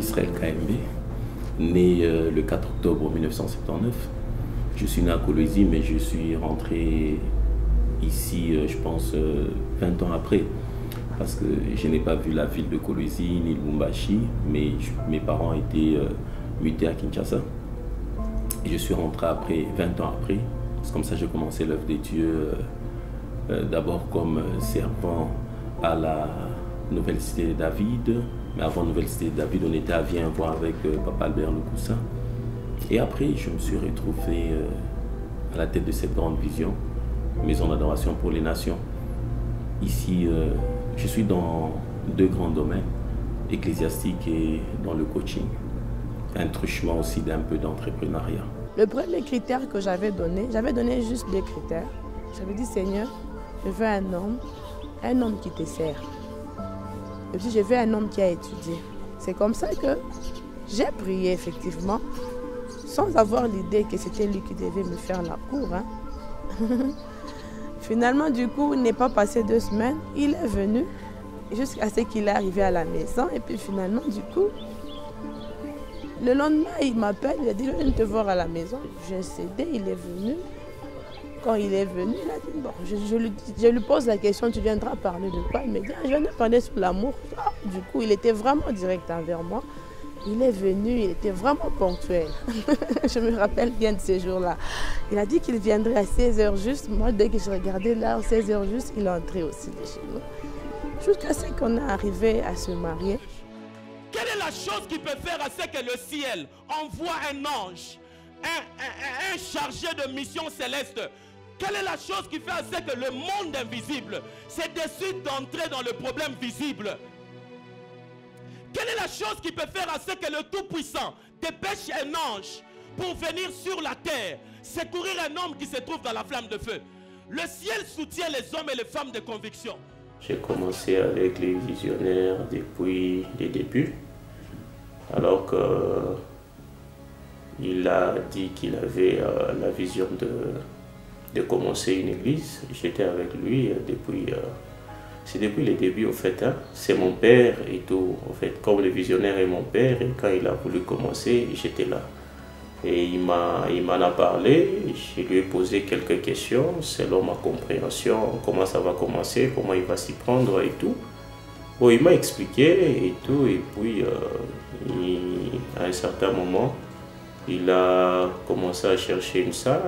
Israël KMB, né le 4 octobre 1979. Je suis né à Kolwezi, mais je suis rentré ici, je pense, 20 ans après. Parce que je n'ai pas vu la ville de Kolwezi ni Lubumbashi, mais mes parents étaient mutés à Kinshasa. Et je suis rentré après, 20 ans après. C'est comme ça que j'ai commencé l'œuvre de Dieu, d'abord comme servant à la Nouvelle Cité de David. Mais avant Nouvelle Cité de David, on était à Viens-Voir avec Papa Albert Lukusa. Et après, je me suis retrouvé à la tête de cette grande vision, Maison d'adoration pour les nations. Ici, je suis dans deux grands domaines, ecclésiastique et dans le coaching. Un truchement aussi d'un peu d'entrepreneuriat. Le premier critère que j'avais donné juste deux critères. J'avais dit, Seigneur, je veux un homme qui te sert. Et puis je veux un homme qui a étudié. C'est comme ça que j'ai prié effectivement, sans avoir l'idée que c'était lui qui devait me faire la cour. Hein. Finalement, du coup, il n'est pas passé 2 semaines, il est venu jusqu'à ce qu'il est arrivé à la maison. Et puis finalement, du coup, le lendemain, il m'appelle, il a dit, je viens te voir à la maison. J'ai cédé, il est venu. Quand il est venu, il a dit, bon, je lui pose la question, tu viendras parler de quoi? Il me dit, je viens de parler sur l'amour. Ah, du coup, il était vraiment direct envers moi. Il est venu, il était vraiment ponctuel. Je me rappelle bien de ces jours-là. Il a dit qu'il viendrait à 16h juste. Moi, dès que je regardais là, 16h juste, il est entré aussi de chez nous. Jusqu'à ce qu'on est arrivé à se marier. Quelle est la chose qui peut faire à ce que le ciel envoie un ange, un chargé de mission céleste? Quelle est la chose qui fait à ce que le monde invisible se décide d'entrer dans le problème visible? Quelle est la chose qui peut faire à ce que le Tout-Puissant dépêche un ange pour venir sur la terre, secourir un homme qui se trouve dans la flamme de feu? Le ciel soutient les hommes et les femmes de conviction. J'ai commencé avec les visionnaires depuis les débuts, alors qu'il a dit qu'il avait la vision de commencer une église. J'étais avec lui depuis... C'est depuis les débuts, au fait. Hein. C'est mon père et tout. En fait, comme le visionnaire est mon père, et quand il a voulu commencer, j'étais là. Et il m'en a parlé. Je lui ai posé quelques questions selon ma compréhension. Comment ça va commencer, comment il va s'y prendre et tout. Bon, il m'a expliqué et tout. Et puis, à un certain moment, il a commencé à chercher une salle.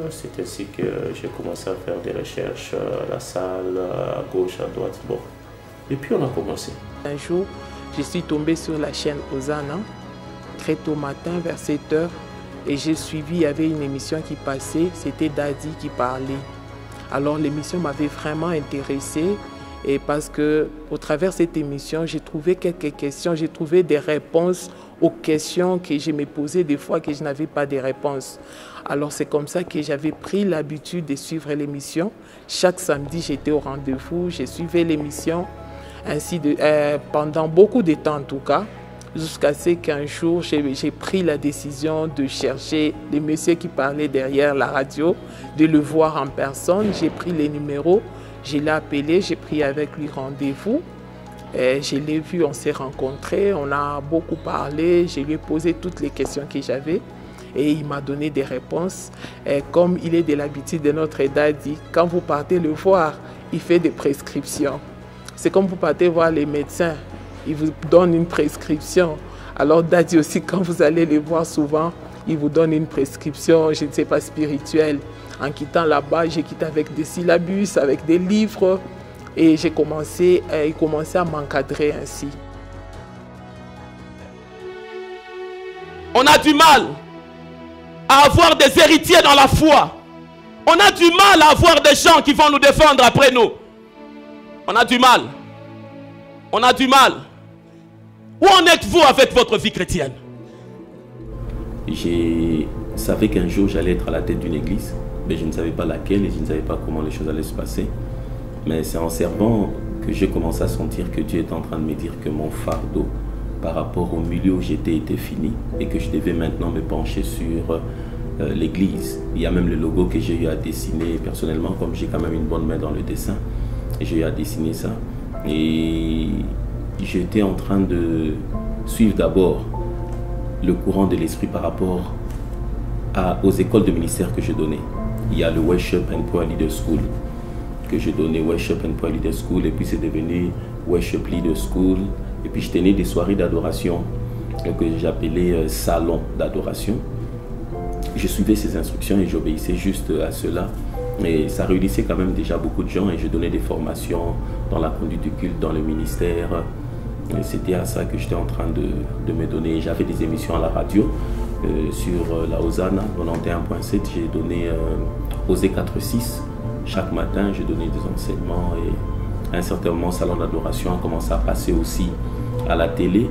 C'est ainsi que j'ai commencé à faire des recherches à la salle, à gauche, à droite. Bon. Et puis on a commencé. Un jour, je suis tombée sur la chaîne Hosanna, très tôt matin, vers 7 h. Et j'ai suivi, il y avait une émission qui passait, c'était Daddy qui parlait. Alors l'émission m'avait vraiment intéressée. Et parce que au travers de cette émission, j'ai trouvé quelques questions, j'ai trouvé des réponses aux questions que je me posais des fois que je n'avais pas de réponses. Alors c'est comme ça que j'avais pris l'habitude de suivre l'émission. Chaque samedi, j'étais au rendez-vous, je suivais l'émission pendant beaucoup de temps en tout cas, jusqu'à ce qu'un jour, j'ai pris la décision de chercher le monsieur qui parlait derrière la radio, de le voir en personne. J'ai pris les numéros. Je l'ai appelé, j'ai pris avec lui rendez-vous. Je l'ai vu, on s'est rencontrés, on a beaucoup parlé. Je lui ai posé toutes les questions que j'avais et il m'a donné des réponses. Comme il est de l'habitude de notre Daddy, quand vous partez le voir, il fait des prescriptions. C'est comme vous partez voir les médecins, il vous donne une prescription. Alors Daddy aussi, quand vous allez les voir souvent, il vous donne une prescription, je ne sais pas, spirituelle. En quittant là-bas, j'ai quitté avec des syllabus, avec des livres. Et il commençait à m'encadrer ainsi. On a du mal à avoir des héritiers dans la foi. On a du mal à avoir des gens qui vont nous défendre après nous. On a du mal. On a du mal. Où en êtes-vous avec votre vie chrétienne? Je savais qu'un jour j'allais être à la tête d'une église, mais je ne savais pas laquelle et je ne savais pas comment les choses allaient se passer. Mais c'est en servant que j'ai commencé à sentir que Dieu est en train de me dire que mon fardeau par rapport au milieu où j'étais était fini et que je devais maintenant me pencher sur l'église. Il y a même le logo que j'ai eu à dessiner personnellement, comme j'ai quand même une bonne main dans le dessin. J'ai eu à dessiner ça. Et j'étais en train de suivre d'abord le courant de l'esprit par rapport aux écoles de ministère que je donnais. Il y a le Worship and Prayer Leader School que je donnais, Worship and Prayer Leader School, et puis c'est devenu Worship Leader School, et puis je tenais des soirées d'adoration que j'appelais salon d'adoration. Je suivais ces instructions et j'obéissais juste à cela. Et ça réunissait quand même déjà beaucoup de gens et je donnais des formations dans la conduite du culte, dans le ministère. C'était à ça que j'étais en train de me donner. J'avais des émissions à la radio sur la Hosanna 91.7. J'ai donné Osée 4.6. Chaque matin, je donnais des enseignements et à un certain moment, Salon d'adoration a commencé à passer aussi à la télé.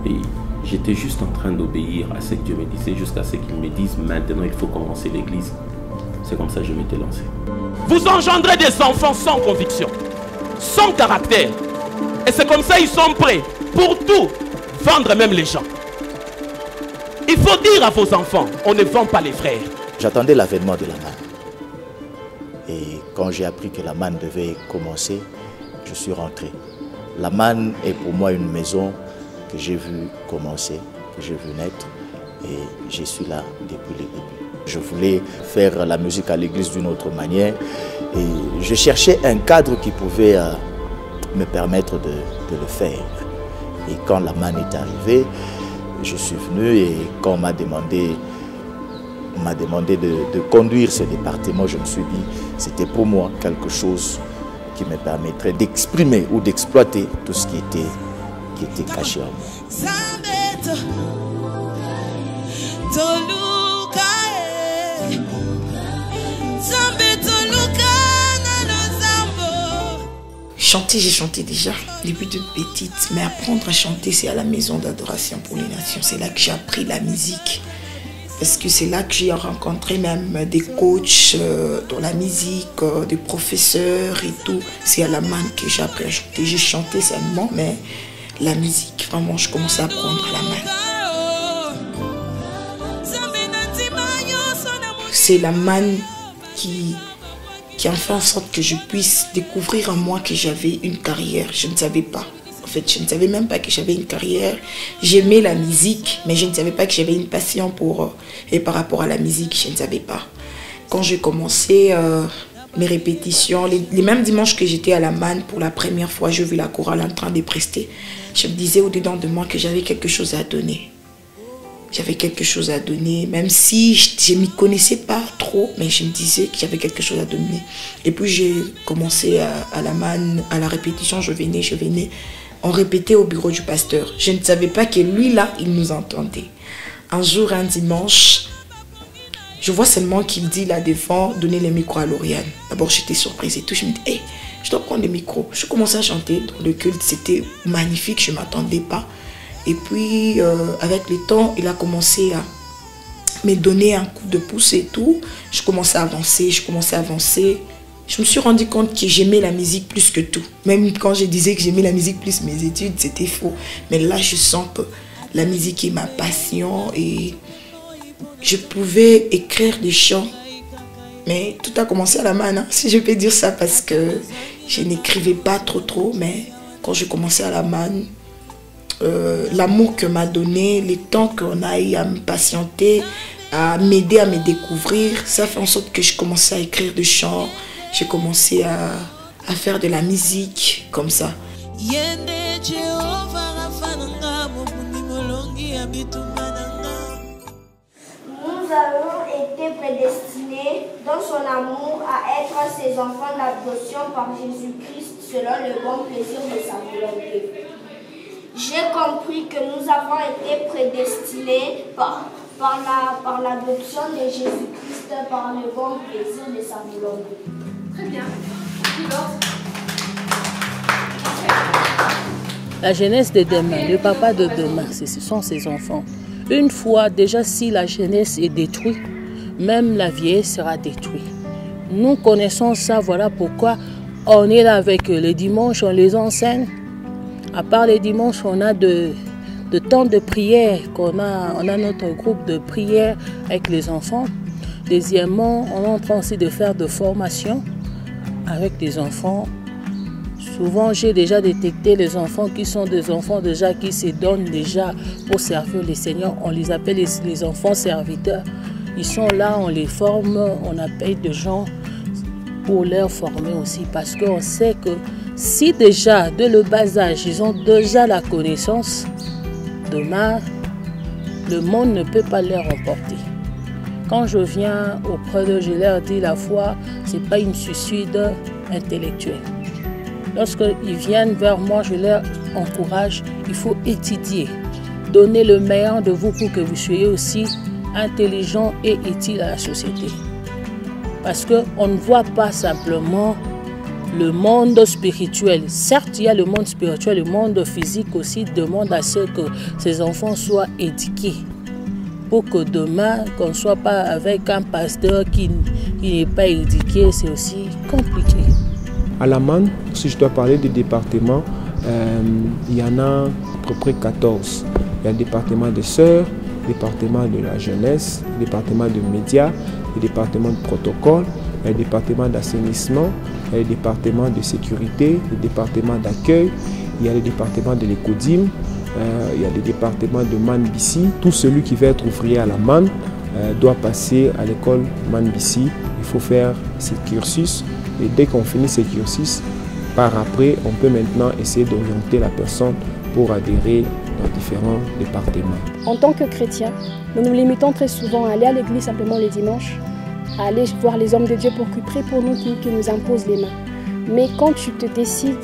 Et j'étais juste en train d'obéir à ce que Dieu me disait jusqu'à ce qu'il me dise maintenant il faut commencer l'église. C'est comme ça que je m'étais lancé. Vous engendrez des enfants sans conviction, sans caractère. Et c'est comme ça qu'ils sont prêts pour tout, vendre même les gens. Il faut dire à vos enfants, on ne vend pas les frères. J'attendais l'avènement de la manne. Et quand j'ai appris que la manne devait commencer, je suis rentré. La manne est pour moi une maison que j'ai vue commencer, que j'ai vue naître. Et je suis là depuis le début. Je voulais faire la musique à l'église d'une autre manière. Et je cherchais un cadre qui pouvait me permettre de le faire. Et quand la manne est arrivée, je suis venu et quand on m'a demandé de conduire ce département, je me suis dit c'était pour moi quelque chose qui me permettrait d'exprimer ou d'exploiter tout ce qui était caché en moi. Chanter, j'ai chanté déjà depuis toute petite, mais apprendre à chanter, c'est à la maison d'adoration pour les nations. C'est là que j'ai appris la musique. Parce que c'est là que j'ai rencontré même des coachs dans la musique, des professeurs et tout. C'est à la manne que j'ai appris à chanter. J'ai chanté seulement, mais la musique, vraiment, je commençais à apprendre à la manne. C'est la manne qui a fait en sorte que je puisse découvrir en moi que j'avais une carrière. Je ne savais pas. En fait, je ne savais même pas que j'avais une carrière. J'aimais la musique, mais je ne savais pas que j'avais une passion et par rapport à la musique, je ne savais pas. Quand j'ai commencé mes répétitions, les mêmes dimanches que j'étais à la manne pour la première fois, j'ai vu la chorale en train de prester. Je me disais au-dedans de moi que j'avais quelque chose à donner. J'avais quelque chose à donner, même si je ne m'y connaissais pas trop, mais je me disais que j'avais quelque chose à donner. Et puis j'ai commencé à la manne, à la répétition, je venais. On répétait au bureau du pasteur. Je ne savais pas que lui là, il nous entendait. Un jour, un dimanche, je vois seulement qu'il dit là devant, donner les micros à Lauriane. D'abord j'étais surprise et tout, je me dis, hey, je dois prendre les micros. Je commençais à chanter dans le culte, c'était magnifique, je ne m'attendais pas. Et puis, avec le temps, il a commencé à me donner un coup de pouce et tout. Je commençais à avancer. Je me suis rendu compte que j'aimais la musique plus que tout. Même quand je disais que j'aimais la musique plus mes études, c'était faux. Mais là, je sens que la musique est ma passion et je pouvais écrire des chants. Mais tout a commencé à la manne, hein, si je peux dire ça, parce que je n'écrivais pas trop. Mais quand j'ai commencé à la manne, l'amour que m'a donné, le temps qu'on a eu à me patienter, à m'aider à me découvrir, ça fait en sorte que je commençais à écrire des chants, j'ai commencé à faire de la musique comme ça. Nous avons été prédestinés dans son amour à être ses enfants d'adoption par Jésus-Christ selon le bon plaisir de sa volonté. J'ai compris que nous avons été prédestinés par l'adoption de Jésus-Christ par le bon plaisir de sa volonté. Très bien. Suivant. La jeunesse de demain, le papa de demain, ce sont ses enfants. Une fois, déjà si la jeunesse est détruite, même la vieillesse sera détruite. Nous connaissons ça, voilà pourquoi on est là avec les dimanches, on les enseigne. À part les dimanches, on a de temps de prière, on a notre groupe de prière avec les enfants. Deuxièmement, on est en train aussi de faire de formation avec les enfants Souvent, j'ai déjà détecté les enfants qui sont des enfants déjà qui se donnent déjà pour servir les seigneurs. On les appelle les enfants serviteurs. Ils sont là, on les forme, on appelle des gens pour leur former aussi. Parce qu'on sait que si déjà, de le bas âge, ils ont déjà la connaissance, demain, le monde ne peut pas leur emporter. Quand je viens auprès d'eux, je leur dis la foi, ce n'est pas une suicide intellectuelle. Lorsqu'ils viennent vers moi, je leur encourage, il faut étudier. Donnez le meilleur de vous pour que vous soyez aussi intelligent et utile à la société. Parce qu'on ne voit pas simplement le monde spirituel. Certes, il y a le monde spirituel, le monde physique aussi demande à ce que ces enfants soient éduqués. Pour que demain, qu'on ne soit pas avec un pasteur qui n'est pas éduqué, c'est aussi compliqué. À la MAN, si je dois parler des départements, il y en a à peu près 14. Il y a le département des sœurs, le département de la jeunesse, le département de médias, le département de protocole, le département d'assainissement, le département de sécurité, le département d'accueil, il y a le département de l'écodim, il y a le département de MAN-BICI. Tout celui qui veut être ouvrier à la MAN doit passer à l'école MAN-BICI. Il faut faire ce cursus. Et dès qu'on finit ce cursus, par après, on peut maintenant essayer d'orienter la personne pour adhérer dans différents départements. En tant que chrétien, nous nous limitons très souvent à aller à l'église simplement les dimanches, à aller voir les hommes de Dieu pour qu'ils prient pour nous, qui nous imposent les mains. Mais quand tu te décides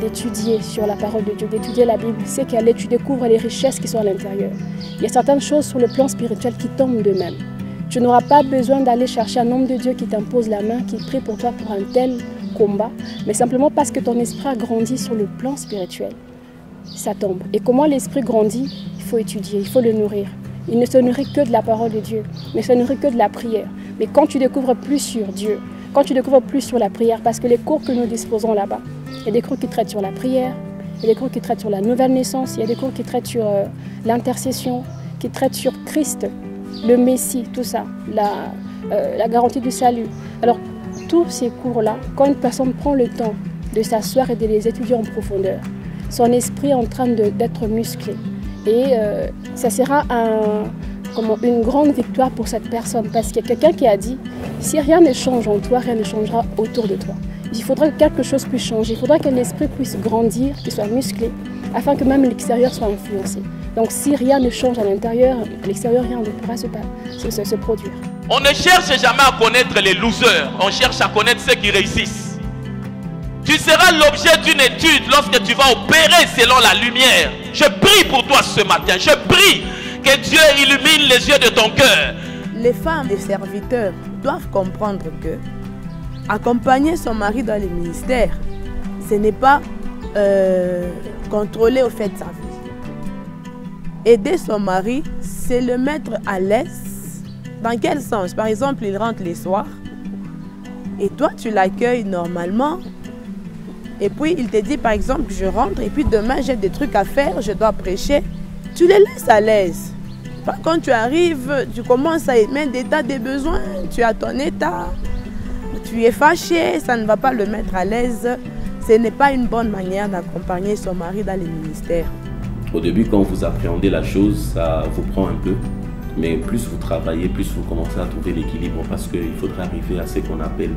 d'étudier sur la parole de Dieu, d'étudier la Bible, c'est qu'aller tu découvres les richesses qui sont à l'intérieur. Il y a certaines choses sur le plan spirituel qui tombent d'eux-mêmes. Tu n'auras pas besoin d'aller chercher un homme de Dieu qui t'impose la main, qui prie pour toi pour un tel combat, mais simplement parce que ton esprit a grandi sur le plan spirituel. Ça tombe. Et comment l'esprit grandit? Il faut étudier, il faut le nourrir. Il ne se nourrit que de la parole de Dieu, mais se nourrit que de la prière. Mais quand tu découvres plus sur Dieu, quand tu découvres plus sur la prière, parce que les cours que nous disposons là-bas, il y a des cours qui traitent sur la prière, il y a des cours qui traitent sur la nouvelle naissance, il y a des cours qui traitent sur l'intercession, qui traitent sur Christ, le Messie, tout ça, la garantie du salut. Alors, tous ces cours-là, quand une personne prend le temps de s'asseoir et de les étudier en profondeur, son esprit est en train d'être musclé. Et ça sera une grande victoire pour cette personne. Parce qu'il y a quelqu'un qui a dit, si rien ne change en toi, rien ne changera autour de toi. Il faudra que quelque chose puisse changer. Il faudra que l'esprit puisse grandir, qu'il soit musclé, afin que même l'extérieur soit influencé. Donc si rien ne change à l'intérieur, à l'extérieur, rien ne pourra se produire. On ne cherche jamais à connaître les losers, on cherche à connaître ceux qui réussissent. Tu seras l'objet d'une étude lorsque tu vas opérer selon la lumière. Je prie pour toi ce matin, je prie que Dieu illumine les yeux de ton cœur. Les femmes et serviteurs doivent comprendre que accompagner son mari dans les ministères, ce n'est pas contrôler au fait de sa vie. Aider son mari, c'est le mettre à l'aise. Dans quel sens? Par exemple, il rentre les soirs et toi, tu l'accueilles normalement. Et puis, il te dit, par exemple, je rentre et puis demain, j'ai des trucs à faire, je dois prêcher. Tu les laisses à l'aise. Quand tu arrives, tu commences à émettre des tas de besoins. Tu as ton état, tu es fâché, ça ne va pas le mettre à l'aise. Ce n'est pas une bonne manière d'accompagner son mari dans les ministères. Au début, quand vous appréhendez la chose, ça vous prend un peu. Mais plus vous travaillez, plus vous commencez à trouver l'équilibre parce qu'il faudra arriver à ce qu'on appelle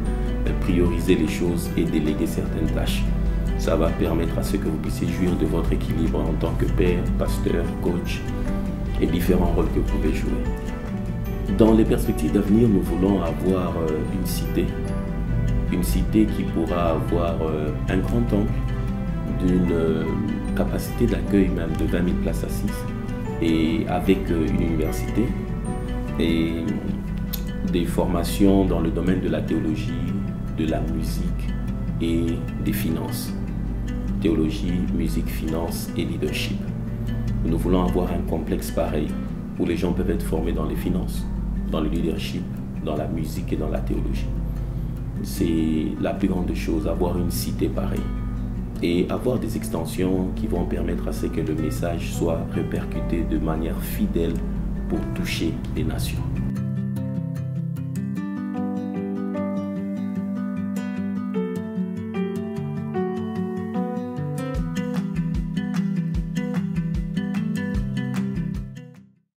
prioriser les choses et déléguer certaines tâches. Ça va permettre à ce que vous puissiez jouir de votre équilibre en tant que père, pasteur, coach et différents rôles que vous pouvez jouer. Dans les perspectives d'avenir, nous voulons avoir une cité qui pourra avoir un grand temple d'une capacité d'accueil même de 20 000 places assises et avec une université et des formations dans le domaine de la théologie, de la musique et des finances. Théologie, musique, finance et leadership. Nous voulons avoir un complexe pareil où les gens peuvent être formés dans les finances, dans le leadership, dans la musique et dans la théologie. C'est la plus grande chose, avoir une cité pareille et avoir des extensions qui vont permettre à ce que le message soit répercuté de manière fidèle pour toucher les nations.